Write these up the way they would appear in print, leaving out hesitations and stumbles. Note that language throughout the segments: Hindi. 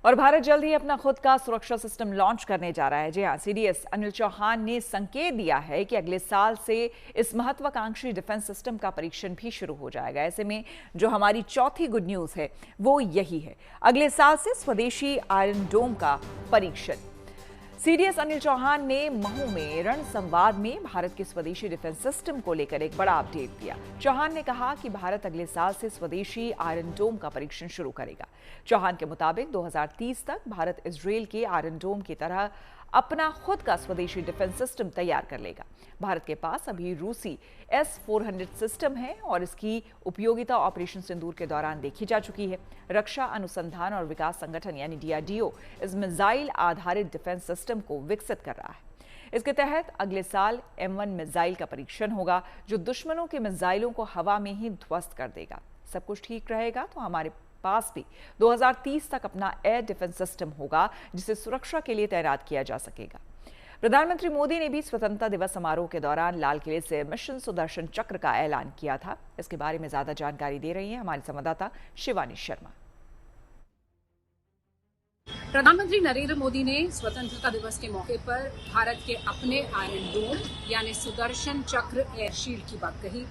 और भारत जल्द ही अपना खुद का सुरक्षा सिस्टम लॉन्च करने जा रहा है। जी हां, सीडीएस अनिल चौहान ने संकेत दिया है कि अगले साल से इस महत्वाकांक्षी डिफेंस सिस्टम का परीक्षण भी शुरू हो जाएगा। ऐसे में जो हमारी चौथी गुड न्यूज है वो यही है, अगले साल से स्वदेशी आयरन डोम का परीक्षण। सीडीएस अनिल चौहान ने महू में रण संवाद में भारत के स्वदेशी डिफेंस सिस्टम को लेकर एक बड़ा अपडेट दिया। चौहान ने कहा कि भारत अगले साल से स्वदेशी आयरन डोम का परीक्षण शुरू करेगा। चौहान के मुताबिक 2030 तक भारत इजरायल के आयरन डोम की तरह अपना खुद का स्वदेशी डिफेंस सिस्टम तैयार कर लेगा। भारत के पास अभी रूसी S-400 सिस्टम है और इसकी उपयोगिता ऑपरेशन सिंदूर के दौरान देखी जा चुकी है। रक्षा अनुसंधान और विकास संगठन यानी DRDO इस मिसाइल आधारित डिफेंस सिस्टम को विकसित कर रहा है। इसके तहत अगले साल M1 मिसाइल का परीक्षण होगा, जो दुश्मनों के मिसाइलों को हवा में ही ध्वस्त कर देगा। सब कुछ ठीक रहेगा तो हमारे पास भी 2030 तक अपना एयर डिफेंस सिस्टम होगा, जिसे सुरक्षा के लिए तैनात किया जा सकेगा। प्रधानमंत्री मोदी ने भी स्वतंत्रता दिवस समारोह के दौरान लाल किले से मिशन सुदर्शन चक्र का ऐलान किया था। इसके बारे में ज्यादा जानकारी दे रही है हमारी संवाददाता शिवानी शर्मा। प्रधानमंत्री नरेंद्र मोदी ने स्वतंत्रता दिवस के मौके पर भारत के अपने आयरन डोम यानी सुदर्शन चक्र एयर शील्ड की बात कही।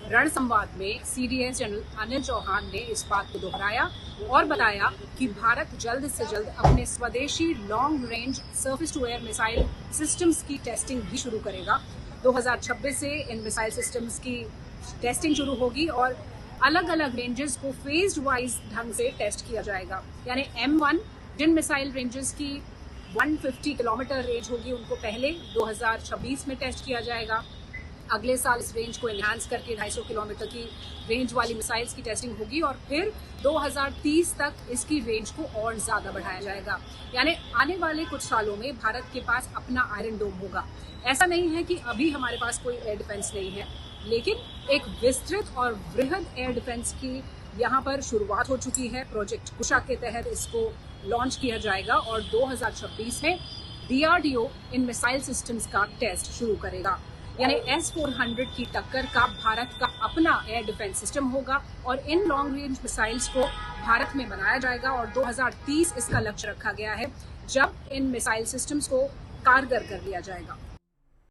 रण संवाद में सीडीएस जनरल अनिल चौहान ने इस बात को दोहराया और बताया कि भारत जल्द से जल्द अपने स्वदेशी long range surface to air missile systems की टेस्टिंग भी शुरू करेगा। 2026 से इन मिसाइल सिस्टम्स की टेस्टिंग शुरू होगी और अलग अलग रेंजेस को फेज्ड वाइज ढंग से टेस्ट किया जाएगा। यानी M1 जिन मिसाइल रेंजेस की 150 किलोमीटर रेंज होगी, उनको पहले 2026 में टेस्ट किया जाएगा। अगले साल इस रेंज को एनहांस करके 250 किलोमीटर की रेंज वाली मिसाइल्स की टेस्टिंग होगी और फिर 2030 तक इसकी रेंज को और ज्यादा बढ़ाया जाएगा। यानी आने वाले कुछ सालों में भारत के पास अपना आयरन डोम होगा। ऐसा नहीं है कि अभी हमारे पास कोई एयर डिफेंस नहीं है, लेकिन एक विस्तृत और वृहद एयर डिफेंस की यहाँ पर शुरुआत हो चुकी है। प्रोजेक्ट कुशा के तहत इसको लॉन्च किया जाएगा और 2026 में DRDO इन मिसाइल सिस्टम्स का टेस्ट शुरू करेगा। यानी S-400 की टक्कर का भारत का अपना एयर डिफेंस सिस्टम होगा और इन लॉन्ग रेंज मिसाइल्स को भारत में बनाया जाएगा और 2030 इसका लक्ष्य रखा गया है, जब इन मिसाइल सिस्टम्स को कारगर कर लिया जाएगा।